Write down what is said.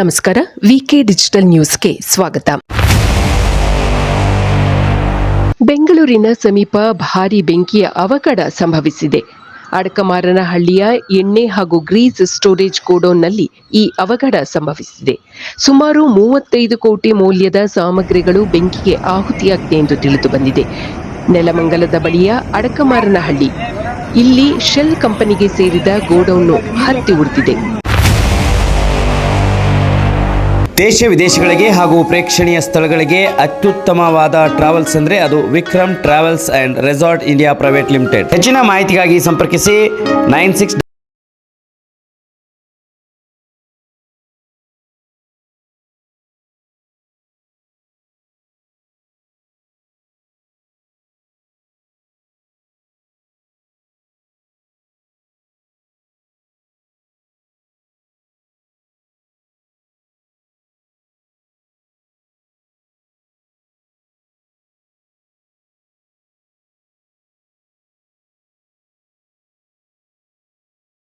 ನಮಸ್ಕಾರ. ವಿಕೆ ಡಿಜಿಟಲ್ ನ್ಯೂಸ್ಗೆ ಸ್ವಾಗತ. ಬೆಂಗಳೂರಿನ ಸಮೀಪ ಭಾರೀ ಬೆಂಕಿಯ ಅವಘಡ ಸಂಭವಿಸಿದೆ. ಅಡಕಮಾರನಹಳ್ಳಿಯ ಎಣ್ಣೆ ಹಾಗೂ ಗ್ರೀಸ್ ಸ್ಟೋರೇಜ್ ಗೋಡೌನ್ನಲ್ಲಿ ಈ ಅವಘಡ ಸಂಭವಿಸಿದೆ. ಸುಮಾರು 35 ಕೋಟಿ ಮೌಲ್ಯದ ಸಾಮಗ್ರಿಗಳು ಬೆಂಕಿಗೆ ಆಹುತಿಯಾಗಿದೆ ಎಂದು ತಿಳಿದು ಬಂದಿದೆ. ನೆಲಮಂಗಲದ ಬಳಿಯ ಅಡಕಮಾರನಹಳ್ಳಿ ಇಲ್ಲಿ ಶೆಲ್ ಕಂಪನಿಗೆ ಸೇರಿದ ಗೋಡೌನ್ ಹತ್ತಿ ಉರಿದಿದೆ. ದೇಶ ವಿದೇಶಗಳಿಗೆ ಹಾಗೂ ಪ್ರೇಕ್ಷಣೀಯ ಸ್ಥಳಗಳಿಗೆ ಅತ್ಯುತ್ತಮವಾದ ಟ್ರಾವೆಲ್ಸ್ ಅಂದರೆ ಅದು Vikram travels and resort India private limited. ಹೆಚ್ಚಿನ ಮಾಹಿತಿಗಾಗಿ ಸಂಪರ್ಕಿಸಿ 96